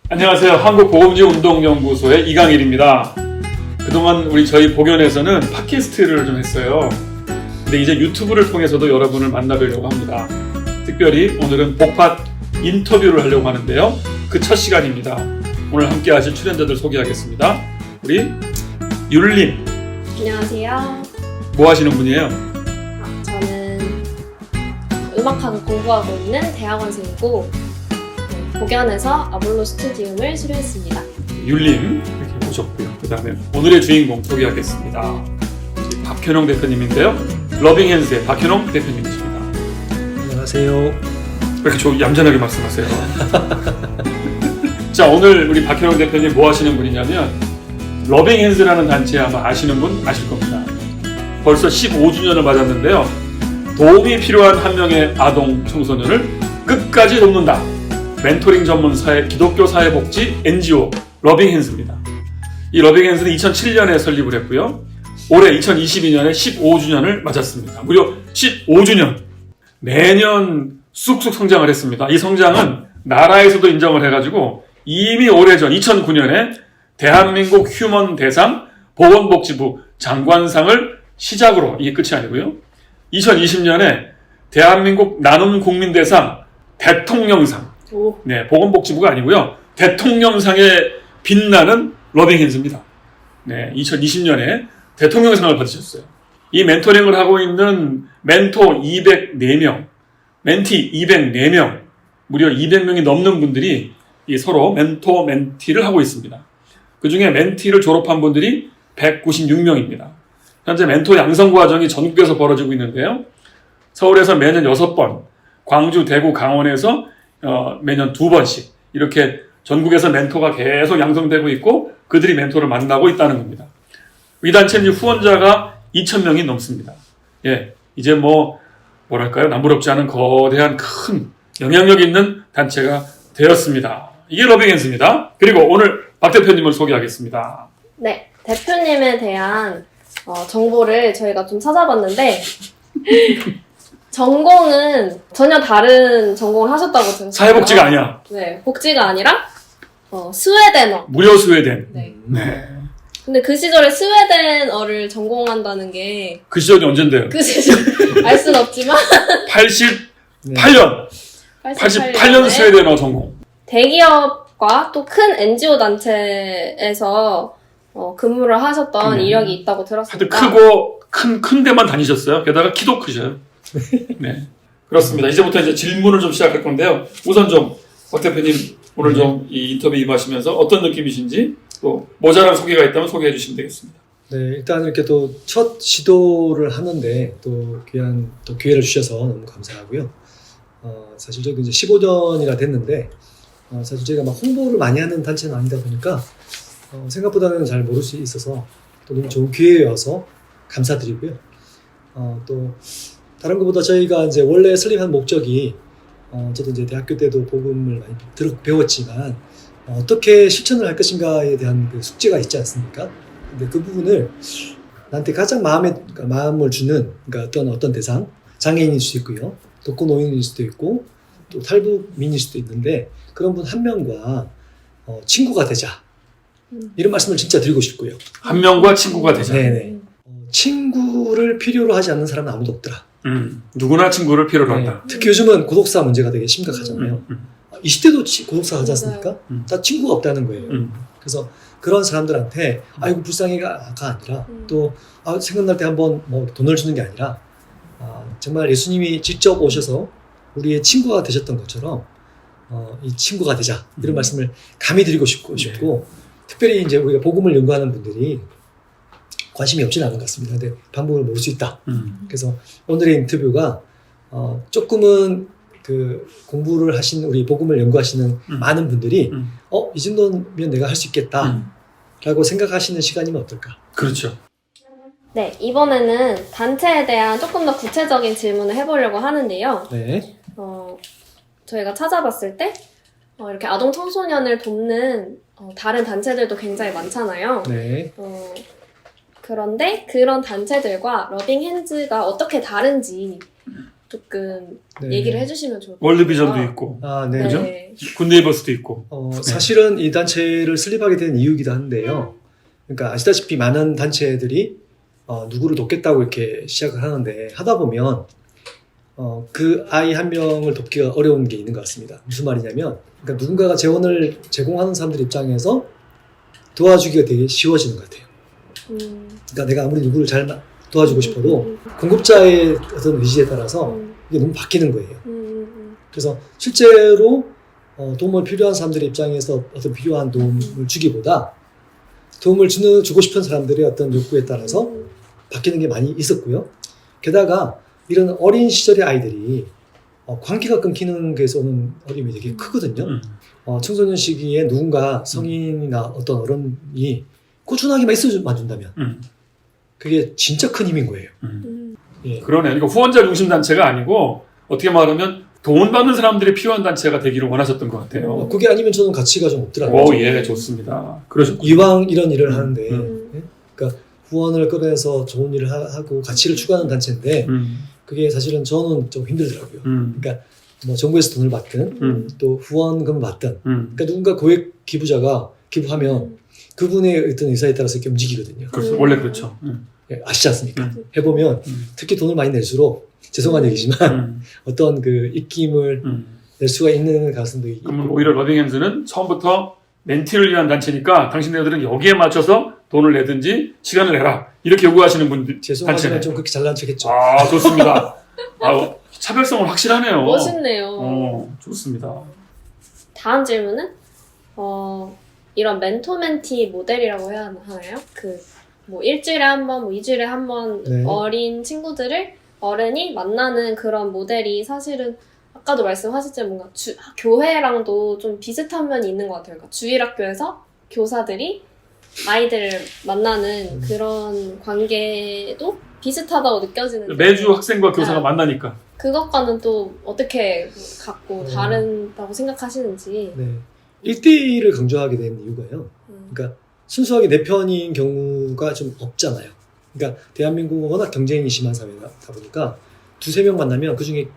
안녕하세요. 한국보건지운동연구소의 이강일입니다. 그동안 저희 복연에서는 팟캐스트를 좀 했어요. 근데 이제 유튜브를 통해서도 여러분을 만나뵈려고 합니다. 특별히 오늘은 복팟 인터뷰를 하려고 하는데요. 그 첫 시간입니다. 오늘 함께 하실 출연자들 소개하겠습니다. 우리 율님. 안녕하세요. 뭐 하시는 분이에요? 저는 음악학을 공부하고 있는 대학원생이고 복연에서 아볼로 스튜디움을 수료했습니다. 율님 이렇게 모셨고요. 그 다음에 오늘의 주인공 소개하겠습니다. 박현홍 대표님인데요. 러빙핸즈의 박현홍 대표님이십니다. 안녕하세요. 왜 이렇게 좀 얌전하게 말씀하세요? 자, 오늘 우리 박현홍 대표님 뭐 하시는 분이냐면 러빙핸즈라는 단체 아마 아시는 분 아실 겁니다. 벌써 15주년을 맞았는데요. 도움이 필요한 한 명의 아동 청소년을 끝까지 돕는다. 멘토링 전문 기독교 사회복지 NGO 러빙핸즈입니다. 이 러빙핸즈는 2007년에 설립을 했고요. 올해 2022년에 15주년을 맞았습니다. 무려 15주년! 매년 쑥쑥 성장을 했습니다. 이 성장은 나라에서도 인정을 해가지고 이미 오래전 2009년에 대한민국 휴먼 대상 보건복지부 장관상을 시작으로, 이게 끝이 아니고요. 2020년에 대한민국 나눔 국민대상 대통령상, 네, 보건복지부가 아니고요. 대통령상에 빛나는 러빙핸즈입니다. 네, 2020년에 대통령상을 받으셨어요. 이 멘토링을 하고 있는 멘토 204명, 멘티 204명, 무려 200명이 넘는 분들이 서로 멘토, 멘티를 하고 있습니다. 그 중에 멘티를 졸업한 분들이 196명입니다. 현재 멘토 양성 과정이 전국에서 벌어지고 있는데요. 서울에서 매년 6번, 광주, 대구, 강원에서 매년 2번씩 이렇게 전국에서 멘토가 계속 양성되고 있고 그들이 멘토를 만나고 있다는 겁니다. 이 단체는 후원자가 2,000명이 넘습니다. 예, 이제 뭐랄까요? 남부럽지 않은 거대한 큰 영향력 있는 단체가 되었습니다. 이게 러빙핸즈입니다. 그리고 오늘 박 대표님을 소개하겠습니다. 네, 대표님에 대한 정보를 저희가 좀 찾아봤는데 전공은 전혀 다른 전공을 하셨다고 들었어요. 사회복지가 아니야. 네, 복지가 아니라 스웨덴어. 무료 스웨덴. 네. 네. 근데 그 시절에 스웨덴어를 전공한다는 게 그 시절이 언젠데요? 그 시절 알 순 없지만 88년. 88년 스웨덴어 전공. 대기업과 또 큰 NGO 단체에서 근무를 하셨던 이력이 있다고 하여튼 들었습니다. 크고 큰 데만 다니셨어요. 게다가 키도 크셔요. 네. 그렇습니다. 이제부터 이제 질문을 좀 시작할 건데요. 우선 박 대표님 오늘 이 인터뷰 임하시면서 어떤 느낌이신지 또 모자란 소개가 있다면 소개해 주시면 되겠습니다. 네, 일단 이렇게 또 첫 시도를 하는데 또 귀한 또 기회를 주셔서 너무 감사하고요. 사실 저기 이제 15년이나 됐는데 사실 저희가 막 홍보를 많이 하는 단체는 아니다 보니까 생각보다는 잘 모를 수 있어서 또 너무 좋은 기회여서 감사드리고요. 또 다른 것보다 저희가 이제 원래 설립한 목적이 저도 이제 대학교 때도 복음을 많이 배웠지만 어떻게 실천을 할 것인가에 대한 그 숙제가 있지 않습니까? 근데 그 부분을 나한테 가장 마음을 주는 그러니까 어떤 대상, 장애인일 수도 있고요, 독거노인일 수도 있고 또 탈북민일 수도 있는데 그런 분 한 명과 친구가 되자 이런 말씀을 진짜 드리고 싶고요. 한 명과 친구가 되자. 네네. 친구를 필요로 하지 않는 사람은 아무도 없더라. 누구나 친구를 필요로 네. 한다. 특히 요즘은 고독사 문제가 되게 심각하잖아요. 20대도 고독사 하지 않습니까? 다 친구가 없다는 거예요. 그래서 그런 사람들한테 아이고 불쌍해가 아니라 또 생각날 때 한번 돈을 주는 게 아니라 정말 예수님이 직접 오셔서 우리의 친구가 되셨던 것처럼 이 친구가 되자 이런 말씀을 감히 드리고 싶고 특별히 이제 우리가 복음을 연구하는 분들이 관심이 없지는 않은 것 같습니다. 근데 방법을 모를 수 있다. 그래서 오늘의 인터뷰가 조금은 그 공부를 하신 우리 복음을 연구하시는 많은 분들이 이 정도면 내가 할 수 있겠다 라고 생각하시는 시간이면 어떨까? 그렇죠. 네, 이번에는 단체에 대한 조금 더 구체적인 질문을 해보려고 하는데요. 네. 저희가 찾아봤을 때 이렇게 아동 청소년을 돕는 다른 단체들도 굉장히 많잖아요. 네. 그런데 그런 단체들과 러빙핸즈가 어떻게 다른지 조금 네. 얘기를 해주시면 좋을 것 같아요. 월드비전도 있고 아, 네. 그죠? 네. 굿네이버스도 있고. 사실은 이 단체를 설립하게 된 이유이기도 한데요. 그러니까 아시다시피 많은 단체들이 누구를 돕겠다고 이렇게 시작을 하는데 하다 보면 그 아이 한 명을 돕기가 어려운 게 있는 것 같습니다. 무슨 말이냐면 그러니까 누군가가 재원을 제공하는 사람들 입장에서 도와주기가 되게 쉬워지는 것 같아요. 그러니까 내가 아무리 누구를 잘 도와주고 싶어도 공급자의 어떤 의지에 따라서 이게 너무 바뀌는 거예요. 그래서 실제로 도움을 필요한 사람들의 입장에서 어떤 필요한 도움을 주기보다 도움을 주고 싶은 사람들의 어떤 욕구에 따라서 바뀌는 게 많이 있었고요. 게다가 이런 어린 시절의 아이들이 관계가 끊기는 게서 오는 어려움이 되게 크거든요. 청소년 시기에 누군가 성인이나 어떤 어른이 꾸준하게만 있어만 준다면 그게 진짜 큰 힘인 거예요. 예. 그러네. 그러니까 후원자 중심 단체가 아니고 어떻게 말하면 돈 받는 사람들이 필요한 단체가 되기를 원하셨던 것 같아요. 그게 아니면 저는 가치가 좀 없더라고요. 오, 예, 좋습니다. 그러셨군요. 이왕 이런 일을 하는데 음. 그러니까 후원을 끌어내서 좋은 일을 하고 가치를 추구하는 단체인데 그게 사실은 저는 좀 힘들더라고요. 그러니까 뭐 정부에서 돈을 받든 또 후원금을 받든 그러니까 누군가 고액 기부자가 기부하면 그분의 어떤 의사에 따라서 이렇게 움직이거든요. 그렇죠. 원래 그렇죠. 예, 아시지 않습니까? 해보면 특히 돈을 많이 낼수록 죄송한 얘기지만 어떤 그 입김을 낼 수가 있는 가능성도 있고. 그러면 오히려 러빙핸즈는 처음부터 멘티를 위한 단체니까 당신네들은 여기에 맞춰서 돈을 내든지 시간을 내라 이렇게 요구하시는 분들 죄송하지만 단체네. 좀 그렇게 잘난 척했죠. 아, 좋습니다. 아, 차별성은 확실하네요. 멋있네요. 좋습니다. 다음 질문은 이런 멘토 멘티 모델이라고 해야 하나요? 뭐 일주일에 한 번, 뭐 2주일에 한 번 네. 어린 친구들을 어른이 만나는 그런 모델이 사실은 아까도 말씀하셨지만 뭔가 교회랑도 좀 비슷한 면이 있는 것 같아요. 그러니까 주일학교에서 교사들이 아이들을 만나는 그런 관계도 비슷하다고 느껴지는데 매주 학생과 교사가 네. 만나니까. 그것과는 또 어떻게 갖고 다른다고 생각하시는지. 네. 1대1을 강조하게 된 이유가요. 그러니까 순수하게 내 편인 경우가 좀 없잖아요. 그러니까 대한민국은 워낙 경쟁이 심한 사회다 보니까 두세 명 만나면 그중에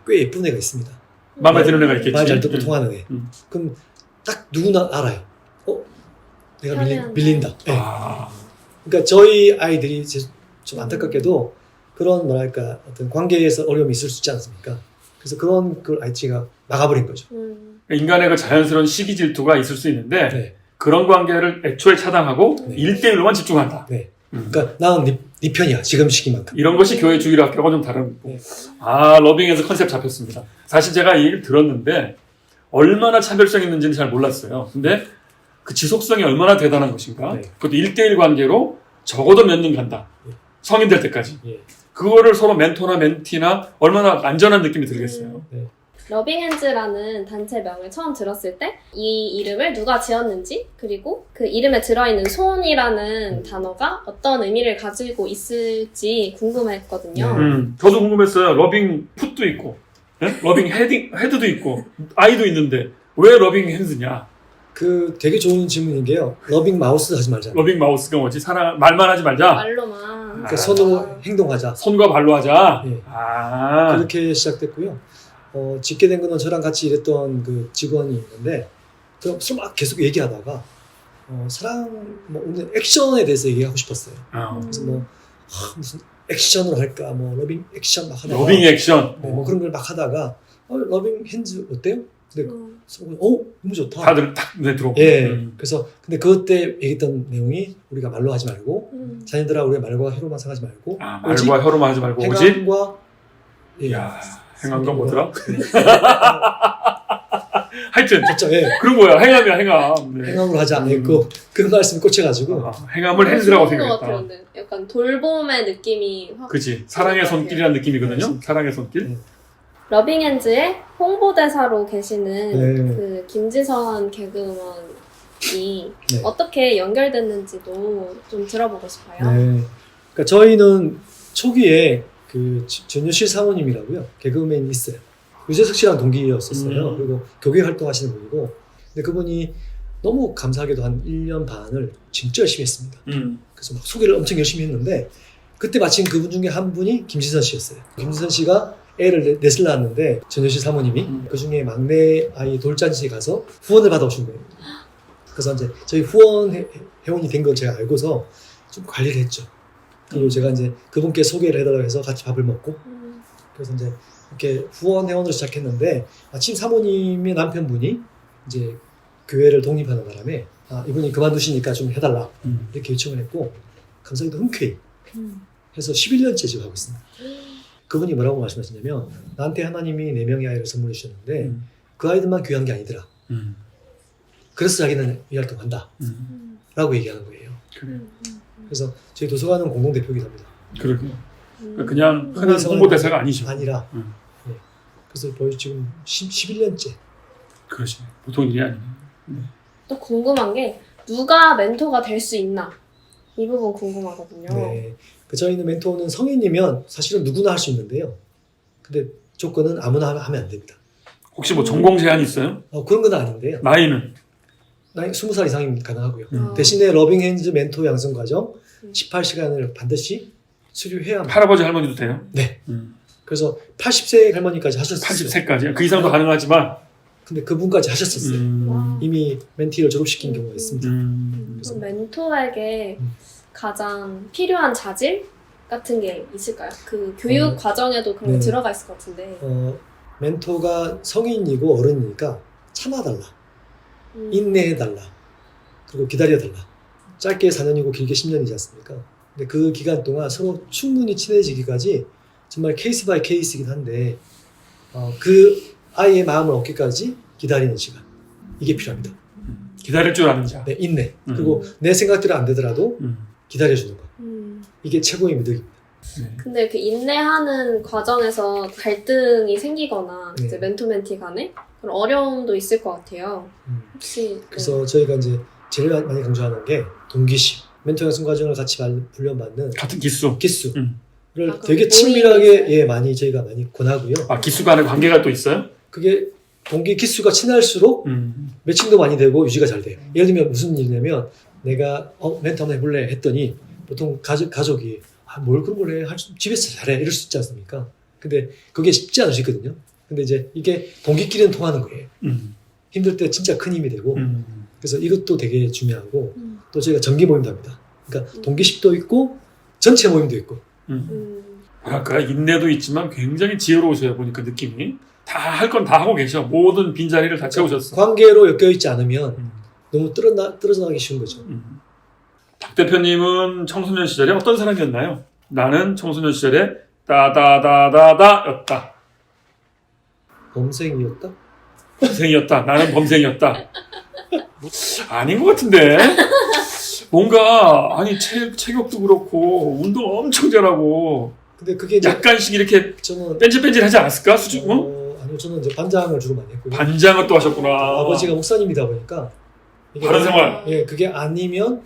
꽤 예쁜 애가 있습니다. 마음에 드는 애가 있겠지. 말 잘 듣고 통하는 애. 그럼 딱 누구나 알아요. 내가 밀린다. 네. 아, 그러니까 저희 아이들이 좀 안타깝게도 그런 뭐랄까 어떤 관계에서 어려움이 있을 수 있지 않습니까? 그래서 그런 걸 아이치가 막아버린 거죠. 인간의 그 자연스러운 시기 질투가 있을 수 있는데 네. 그런 관계를 애초에 차단하고 네. 1대1로만 집중한다. 네. 그러니까 나는 네 편이야. 지금 시기만큼. 이런 것이 교회 주일 학교가 좀 다른. 네. 아, 러빙에서 컨셉 잡혔습니다. 사실 제가 이 얘기를 들었는데 얼마나 차별성 있는지는 잘 몰랐어요. 근데 그 지속성이 얼마나 대단한 것인가. 네. 그것도 1대1 관계로 적어도 몇 년 간다. 네. 성인 될 때까지. 예. 그거를 서로 멘토나 멘티나 얼마나 안전한 느낌이 들겠어요. 러빙핸즈라는 단체명을 처음 들었을 때 이 이름을 누가 지었는지 그리고 그 이름에 들어있는 손이라는 단어가 어떤 의미를 가지고 있을지 궁금했거든요. 저도 궁금했어요. 러빙 풋도 있고, 네? 러빙 헤드도 있고, 아이도 있는데 왜 러빙 핸즈냐? 그 되게 좋은 질문인 게요. 러빙 마우스 하지 말자. 러빙 마우스가 뭐지? 말만 하지 말자. 말로만. 그러니까 손으로 행동하자. 손과 발로 하자. 예. 아, 그렇게 시작됐고요. 짓게 된 거는 저랑 같이 일했던 그 직원이 있는데 그래서 막 계속 얘기하다가 사랑 뭐 오늘 액션에 대해서 얘기하고 싶었어요. 그래서 뭐 무슨 액션으로 할까 뭐 러빙 액션 막 하다가 러빙 액션. 네, 뭐 그런 걸 막 하다가 러빙 핸즈 어때요? 근데 너무 좋다. 다들 딱 눈에 들어오고. 예. 그래서 근데 그때 얘기했던 내용이 우리가 말로 하지 말고 자녀들아 우리가 말과 혀로만 상하지 말고 아, 말과 혀로만 하지 말고 오직 행함과 예. 야, 행함과 뭐더라? 네. 하여튼 그렇죠. 예. 그런 거야. 행함이야, 행함. 네. 행함으로 하자. 그 말씀 꽂혀가지고 행함을 핸즈라고 좋은 것 같아요. 생각했다. 근데 약간 돌봄의 느낌이 확. 그치. 사랑의 손길이라는 느낌이거든요. 네. 사랑의 손길. 네. 러빙핸즈의 홍보대사로 계시는 네. 그 김지선 개그우먼이 네. 어떻게 연결됐는지도 좀 들어보고 싶어요. 네. 그러니까 저희는 초기에 그 전효실 사모님이라고요. 개그맨이 있어요. 유재석 씨랑 동기였었어요. 그리고 교계 활동하시는 분이고 근데 그분이 너무 감사하게도 한 1년 반을 진짜 열심히 했습니다. 그래서 막 소개를 엄청 열심히 했는데 그때 마침 그분 중에 한 분이 김지선 씨였어요. 김지선 씨가 애를 넷을 낳았는데 전효실 사모님이 그 중에 막내 아이 돌잔치에 가서 후원을 받아오신 거예요. 그래서 이제 저희 후원 회원이 된 걸 제가 알고서 좀 관리를 했죠. 그리고 제가 이제 그분께 소개를 해달라고 해서 같이 밥을 먹고 그래서 이제 이렇게 후원 회원으로 시작했는데 마침 사모님의 남편분이 이제 교회를 독립하는 바람에 이분이 그만두시니까 좀 해달라 이렇게 요청을 했고 감사히도 흔쾌히 해서 11년째 지금 하고 있습니다. 그분이 뭐라고 말씀하시냐면 나한테 하나님이 4명의 아이를 선물해 주셨는데 그 아이들만 귀한 게 아니더라. 그래서 자기는 이 활동한다 라고 얘기하는 거예요. 그래. 그래서 저희 도서관은 공동대표이기도 합니다. 그러게요. 그냥 흔한 홍보대사가 아니죠. 아니라 네. 그래서 거의 지금 11년째. 그러시 보통 일이 아니네. 또 궁금한 게 누가 멘토가 될 수 있나? 이 부분 궁금하거든요. 네. 저희는 멘토는 성인이면 사실은 누구나 할 수 있는데요. 근데 조건은 아무나 하면 안 됩니다. 혹시 뭐 전공 제한이 있어요? 그런 건 아닌데요. 나이는? 나이 20살 이상이면 가능하고요. 아. 대신에 러빙핸즈 멘토 양성 과정 18시간을 반드시 수료해야 합니다. 할아버지 할머니도 돼요? 네. 그래서 80세 할머니까지 하셨어요. 80세까지 그 이상도 가능하지만 근데 그분까지 하셨었어요. 와. 이미 멘티를 졸업시킨 경우가 있습니다. 그럼 멘토에게 가장 필요한 자질 같은 게 있을까요? 그 교육 과정에도 그런 게 네. 들어가 있을 것 같은데. 멘토가 성인이고 어른이니까 참아달라. 인내해달라. 그리고 기다려달라. 짧게 4년이고 길게 10년이지 않습니까? 근데 그 기간 동안 서로 충분히 친해지기까지 정말 케이스 바이 케이스이긴 한데 그 아이의 마음을 얻기까지 기다리는 시간. 이게 필요합니다. 기다릴 줄 아는 자. 네, 인내. 그리고 내 생각대로 안 되더라도 기다려주는 거. 이게 최고의 미덕입니다. 근데 이렇게 인내하는 과정에서 갈등이 생기거나 네. 이제 멘토 멘티 간에 그런 어려움도 있을 것 같아요. 혹시 그래서 저희가 이제 제일 많이 강조하는 게 동기심. 멘토 양성 과정을 같이 훈련받는 같은 기수. 기수를 아, 되게 그럼 친밀하게 모임에서? 저희가 많이 권하고요. 기수 간의 관계가 또 있어요? 그게 동기 기수가 친할수록 매칭도 많이 되고 유지가 잘 돼요. 예를 들면 무슨 일이냐면 내가 멘토 한번 해볼래 했더니 보통 가족이 뭘 그런 걸 해? 집에서 잘해 이럴 수 있지 않습니까? 근데 그게 쉽지 않을 수 있거든요. 근데 이제 이게 동기끼리는 통하는 거예요. 힘들 때 진짜 큰 힘이 되고 그래서 이것도 되게 중요하고 또 저희가 정기 모임도 합니다. 그러니까 동기십도 있고 전체 모임도 있고 뭐랄까 인내도 있지만 굉장히 지혜로우셔요. 보니까 느낌이 다 할 건 다 하고 계셔. 모든 빈자리를 다 채우셨어. 관계로 엮여있지 않으면 너무 떨어져 나가기 쉬운 거죠. 박 대표님은 청소년 시절에 어떤 사람이었나요? 나는 청소년 시절에 따다다다다였다. 범생이었다? 범생이었다. 나는 범생이었다. 아닌 것 같은데. 뭔가 체격도 그렇고 운동 엄청 잘하고 근데 그게 이제 약간씩 이렇게 저는 뺀질뺀질하지 않았을까? 수준? 아니요, 저는 이제 반장을 주로 많이 했고요. 반장을 또 하셨구나. 아버지가 목사님이다 보니까 이게 바른 생활. 예, 그게 아니면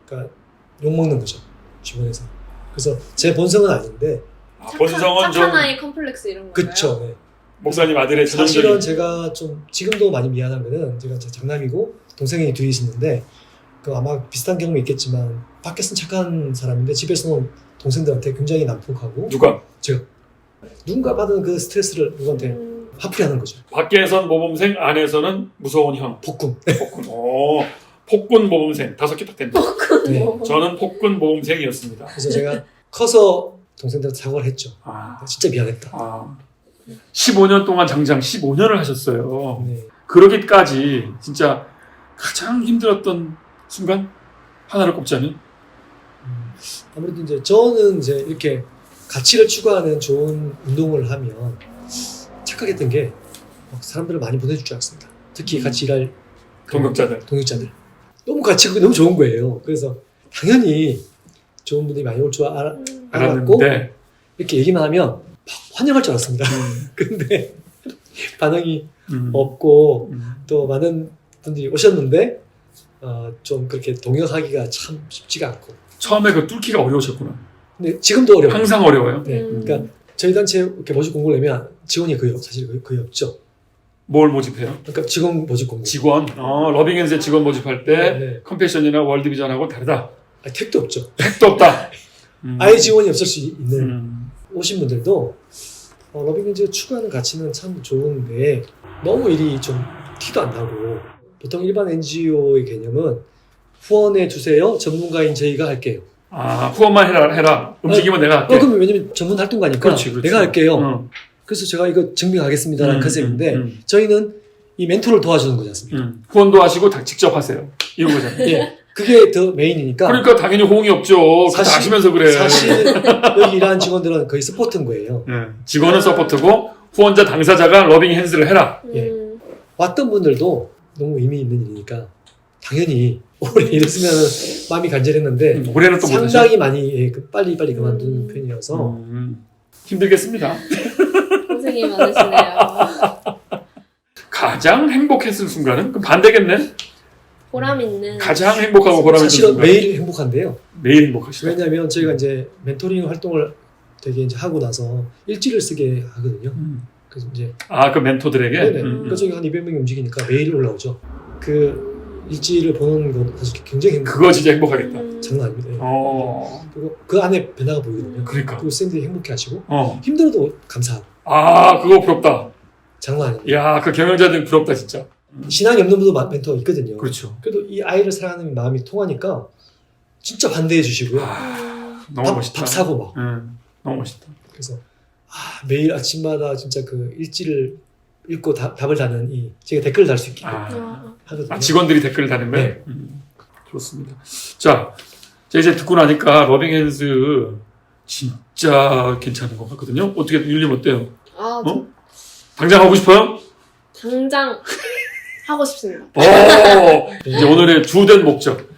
그러니까 욕 먹는 거죠 주변에서. 그래서 제 본성은 아닌데 본성은 좀 착한 아이 컴플렉스 이런 거예요? 그쵸. 네. 목사님 아들의 사실은 전형적인 제가 좀 지금도 많이 미안한 거는 제가 장남이고 동생이 둘이 있는데 그 아마 비슷한 경험이 있겠지만 밖에서는 착한 사람인데 집에서는 동생들한테 굉장히 난폭하고 누가? 제가 누군가 받은 그 스트레스를 누구한테 화풀이하는 거죠. 밖에선 모범생, 안에서는 무서운 형. 복군. 폭군. 폭군 모범생. 5개 딱 된다. 네. 저는 폭군 모범생이었습니다. 그래서 제가 커서 동생들한테 사과를 했죠. 진짜 미안했다. 15년 동안 장장 15년을 하셨어요. 네. 그러기까지 진짜 가장 힘들었던 순간 하나를 꼽자면 아무래도 이제 저는 이제 이렇게 가치를 추구하는 좋은 운동을 하면 착각했던 게 사람들을 많이 보내줄 줄 알았습니다. 특히 같이 일할 동역자들 너무 가치가 너무 좋은 거예요. 그래서 당연히 좋은 분들이 많이 올 줄 알았고 알았는데 이렇게 얘기만 하면 막 환영할 줄 알았습니다. 근데 반응이 없고 또 많은 분들이 오셨는데 좀 그렇게 동역하기가 참 쉽지가 않고 처음에 그 뚫기가 어려우셨구나. 근데 지금도 어려워요. 항상 어려워요. 네, 그러니까 저희 단체 이렇게 모집 공고를 내면 직원이 사실 거의 없죠. 뭘 모집해요? 그러니까 직원 모집 공고. 직원. 러빙앤즈의 직원 모집할 때 네. 컴패션이나 월드비전하고 다르다. 택도 없죠. 택도 없다. 아예 지원이 없을 수 있는 오신 분들도 러빙엔즈가 추구하는 가치는 참 좋은데 너무 일이 좀 티도 안 나고 보통 일반 NGO의 개념은 후원해 주세요. 전문가인 저희가 할게요. 아, 후원만 해라. 움직이면 내가 할게. 그럼 왜냐면 전문 활동가니까 그렇지. 내가 할게요. 어. 그래서 제가 이거 증명하겠습니다라는 컨셉인데 음. 저희는 이 멘토를 도와주는 거지 않습니까? 후원도 하시고 다 직접 하세요. 이런 거잖아요. 예, 그게 더 메인이니까 그러니까 당연히 호응이 없죠. 그거 다 아시면서 그래. 사실 여기 일하는 직원들은 거의 서포트인 거예요. 직원은 서포트고 후원자 당사자가 러빙 핸즈를 해라. 예. 왔던 분들도 너무 의미 있는 일이니까 당연히 오래 일했으면 마음이 간절했는데 올해는 또 못하죠. 상당히 많이 빨리 그만두는 편이어서 힘들겠습니다. 고생이 많으시네요. 가장 행복했을 순간은? 그럼 반대겠네? 보람 있는. 가장 행복하고 보람 있는 사실은 순간. 매일 행복한데요. 매일 행복하시다. 왜냐하면 저희가 이제 멘토링 활동을 되게 이제 하고 나서 일지를 쓰게 하거든요. 그래서 이제 아, 그 멘토들에게? 네네. 그 저기 한 200명이 움직이니까 매일 올라오죠. 그 일지를 보는 건 사실 굉장히 그거 진짜 행복하겠다. 장난 아닙니다. 그리고 그 안에 변화가 보이거든요. 그러니까. 그리고 쌤들이 행복해하시고 어. 힘들어도 감사하고 아, 그거 부럽다. 장난 아닙니다. 야, 그 경영자들 부럽다, 진짜. 신앙이 없는 분도 멘토가 있거든요. 그렇죠. 그래도 이 아이를 사랑하는 마음이 통하니까 진짜 반대해 주시고요. 너무 멋있다. 밥 사고 막. 너무 멋있다. 그래서 매일 아침마다 진짜 그 일지를 읽고 답을 다는 제가 댓글을 달 수 있게 하거든요. 직원들이 댓글을 다는 거예요? 네. 좋습니다. 자, 제가 이제 듣고 나니까 러빙 핸즈 진짜 괜찮은 것 같거든요. 어떻게 윤림 어때요? 아, 어? 당장 하고 싶어요? 당장 하고 싶습니다. 이제 오늘의 주된 목적.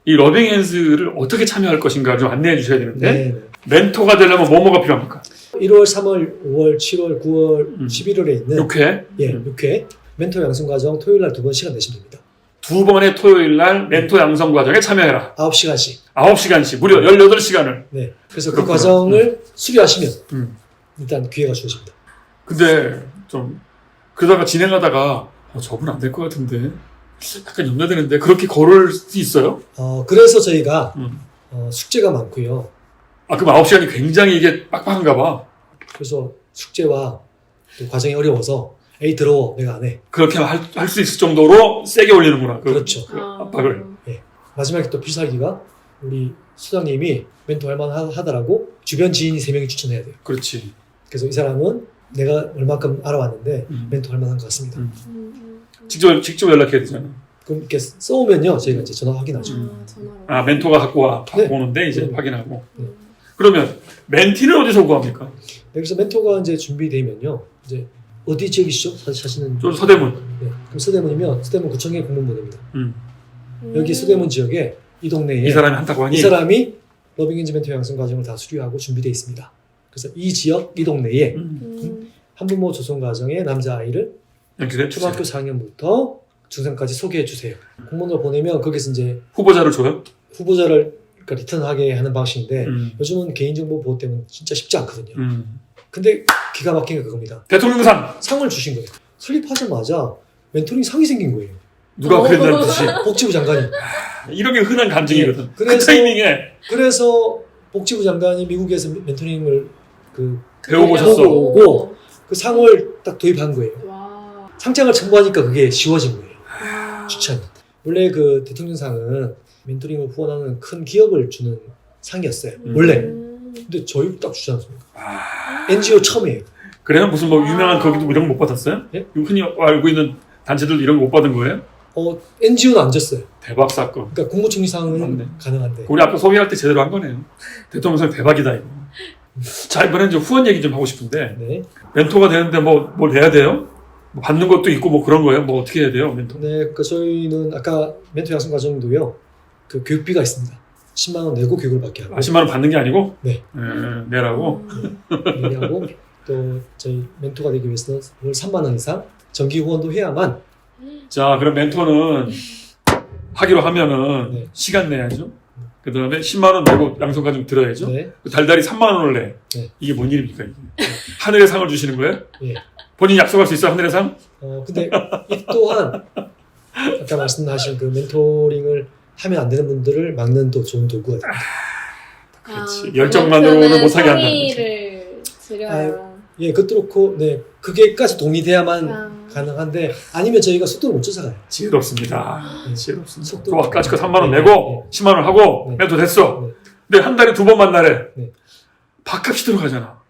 이 러빙 핸즈를 어떻게 참여할 것인가 좀 안내해 주셔야 되는데 네. 멘토가 되려면 뭐가 필요합니까? 1월, 3월, 5월, 7월, 9월, 11월에 있는 6회? 예, 6회 멘토 양성 과정 토요일 날 2번 시간 내시면 됩니다. 2번의 토요일 날 멘토 양성 과정에 참여해라. 9시간씩. 9시간씩 무려 18시간을. 네. 그래서 그 그렇구나. 과정을 수료하시면 음. 일단 기회가 주어집니다. 근데 좀 그러다가 진행하다가 저분 안 될 것 같은데 약간 염려되는데 그렇게 걸을 수 있어요? 그래서 저희가 숙제가 많고요. 아, 그럼 9시간이 굉장히 이게 빡빡한가 봐. 그래서 숙제와 또 과정이 어려워서 에이 더러워 내가 안 해. 그렇게 할 수 있을 정도로 세게 올리는구나. 그렇죠. 그 압박을. 마지막에 또 필살기가 우리 소장님이 멘토 할 만하더라고 주변 지인이 3명이 추천해야 돼요. 그렇지. 그래서 이 사람은 내가 얼마큼 알아왔는데 멘토 할 만한 것 같습니다. 직접 연락해야 되잖아. 그럼 이렇게 써오면요 저희가 이제 전화 확인하죠. 전화로. 아, 멘토가 갖고 네. 오는데 이제 네. 확인하고. 네. 그러면 멘티는 어디서 구합니까? 네, 그래서 멘토가 이제 준비되면요 이제 어디 지역이시죠? 사시는 저 서대문. 네. 그럼 서대문이면 서대문 구청의 공무원입니다. 음. 여기 서대문 지역에 이 동네에 이 사람이 한다고 하니. 이 사람이 러빙엔즈 멘토 양성 과정을 다 수료하고 준비되어 있습니다. 그래서 이 지역 이 동네에 한부모 조성 과정의 남자 아이를 연결해 초등학교 주세요. 4학년부터 중상까지 소개해 주세요. 공문을 보내면 거기서 이제 후보자를 줘요? 후보자를 그러니까 리턴하게 하는 방식인데 음. 요즘은 개인정보 보호 때문에 진짜 쉽지 않거든요. 음. 근데 기가 막힌 게 그겁니다. 대통령상! 상을 주신 거예요. 설립하자마자 멘토링 상이 생긴 거예요. 누가 그랬냐는 듯이. 복지부 장관이. 이런 게 흔한 감정이거든. 네. 그 그래서- 타이밍에 그래서 복지부 장관이 미국에서 멘토링을 배워보셨어. 보고 오고 그 상을 딱 도입한 거예요. 와. 상장을 첨부하니까 그게 쉬워진 거예요. 와. 추천이. 원래 그 대통령상은 멘토링을 후원하는 큰 기업을 주는 상이었어요. 원래. 근데 저희 딱 주지 않습니까? NGO 처음이에요. 그래요? 무슨 뭐 유명한 거기도 이런 거 못 받았어요? 예? 흔히 알고 있는 단체들 이런 거 못 받은 거예요? NGO는 안 줬어요. 대박 사건. 그러니까 국무총리상은 맞네. 가능한데. 우리 아까 소개할 때 제대로 한 거네요. 대통령상 대박이다 이거. 자, 이번엔 좀 후원 얘기 좀 하고 싶은데 네. 멘토가 되는데 뭘 해야 돼요? 뭐 받는 것도 있고 뭐 그런 거예요? 뭐 어떻게 해야 돼요, 멘토? 네, 그러니까 저희는 아까 멘토 양성 과정도요. 그 교육비가 있습니다. 10만 원 내고 교육을 받게 하고. 10만 원 받는 게 아니고? 네. 내라고? 내냐고 또 저희 멘토가 되기 위해서는 월 3만 원 이상 정기 후원도 해야만. 자, 그럼 멘토는 하기로 하면은 네. 시간 내야죠. 그 다음에 10만 원 내고 양성과정 들어야죠. 네. 달달이 3만 원을 내. 네. 이게 뭔 일입니까? 이게? 하늘의 상을 주시는 거예요? 예. 본인이 약속할 수 있어요? 하늘의 상? 근데 이 또한 아까 말씀하신 그 멘토링을 하면 안 되는 분들을 막는 또 좋은 도구가 됩니다. 그렇지. 열정만으로는 못하게 한다는 거지. 성의를 드려야. 예, 그렇고 네, 그게까지 동의돼야만 아. 가능한데 아니면 저희가 속도를 못 쫓아가요. 지혜롭습니다. 네. 지혜롭습니다. 속도- 또 아까 3만 원 네, 내고 10만 원 하고 네. 매도 됐어. 네. 근데 한 달에 2번 만나래. 네. 밥값이 들어가잖아.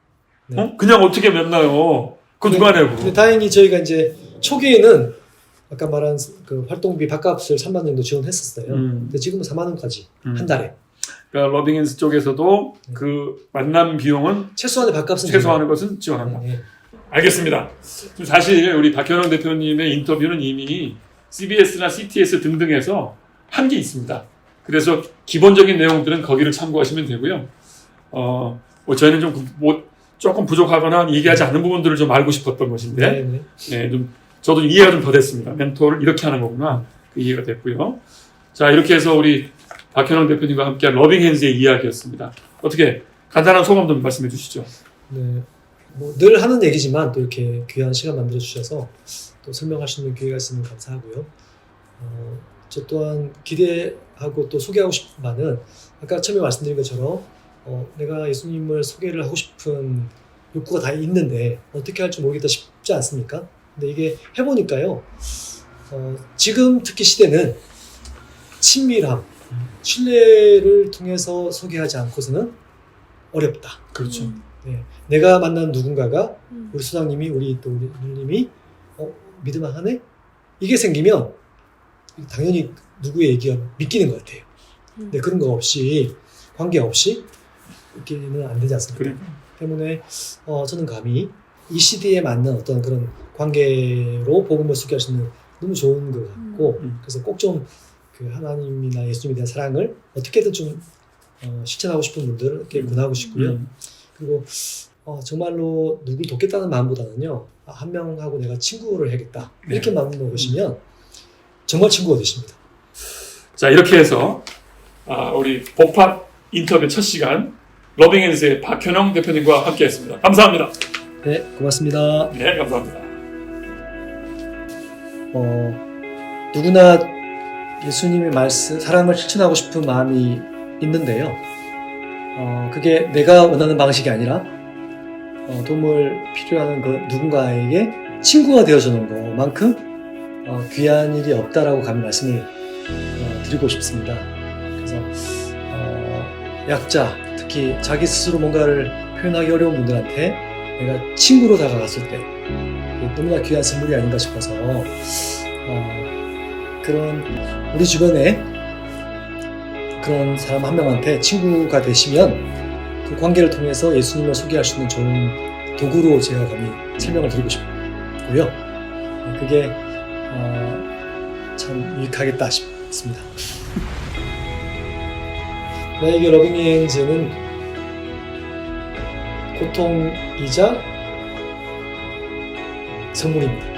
네. 어? 그냥 어떻게 만나요? 그거 누가 내고? 근데 다행히 저희가 이제 초기에는 아까 말한 그 활동비 밥값을 3만 원 정도 지원했었어요. 근데 지금은 4만 원까지 한 달에 그러니까 러빙앤스 쪽에서도 그 만남 비용은 최소한의 밥값은 최소화하는 것은 지원한다. 네, 네. 알겠습니다. 사실 우리 박현영 대표님의 인터뷰는 이미 CBS나 CTS 등등에서 한 게 있습니다. 그래서 기본적인 내용들은 거기를 참고하시면 되고요. 뭐 저희는 조금 부족하거나 얘기하지 않는 부분들을 좀 알고 싶었던 것인데, 네, 네. 네, 저도 이해가 좀 더 됐습니다. 멘토를 이렇게 하는 거구나. 그 이해가 됐고요. 자, 이렇게 해서 우리 박현영 대표님과 함께한 러빙핸즈의 이야기였습니다. 어떻게 간단한 소감 좀 말씀해 주시죠. 네. 뭐 늘 하는 얘기지만 또 이렇게 귀한 시간 만들어 주셔서 또 설명할 수 있는 기회가 있으면 감사하고요. 저 또한 기대하고 또 소개하고 싶은 바는 아까 처음에 말씀드린 것처럼 내가 예수님을 소개를 하고 싶은 욕구가 다 있는데 어떻게 할지 모르겠다 싶지 않습니까? 근데 이게 해보니까요. 지금 특히 시대는 친밀함, 신뢰를 통해서 소개하지 않고서는 어렵다. 그렇죠. 네, 내가 만난 누군가가 음. 우리 소장님이 우리 또 우리 누님이 믿을만 하네? 이게 생기면 당연히 누구의 얘기가 믿기는 것 같아요. 근데 그런 거 없이 관계 없이 이렇게는 안 되지 않습니까? 그래. 때문에 저는 감히 이 시대에 맞는 어떤 그런 관계로 복음을 소개할 수 있는 너무 좋은 것 같고 그래서 꼭 좀 그 하나님이나 예수님에 대한 사랑을 어떻게든 좀 실천하고 싶은 분들에게 권하고 싶고요. 그리고 정말로 누굴 돕겠다는 마음보다는요. 한 명하고 내가 친구를 해야겠다. 이렇게 마음 먹으시면 정말 친구가 되십니다. 자, 이렇게 해서 우리 복합 인터뷰 첫 시간 러빙핸즈의 박현영 대표님과 함께했습니다. 감사합니다. 네, 고맙습니다. 네, 감사합니다. 누구나 예수님의 말씀, 사랑을 실천하고 싶은 마음이 있는데요. 그게 내가 원하는 방식이 아니라 도움을 필요하는 그 누군가에게 친구가 되어주는 것만큼 귀한 일이 없다라고 감히 말씀을 드리고 싶습니다. 그래서 약자, 특히 자기 스스로 뭔가를 표현하기 어려운 분들한테 내가 친구로 다가갔을 때 너무나 귀한 선물이 아닌가 싶어서 그런 우리 주변에 그런 사람 한 명한테 친구가 되시면 그 관계를 통해서 예수님을 소개할 수 있는 좋은 도구로 제가 감히 설명을 드리고 싶고요. 그게 참 유익하겠다 싶습니다. 나에게 러빙핸즈는 고통이자 선물입니다.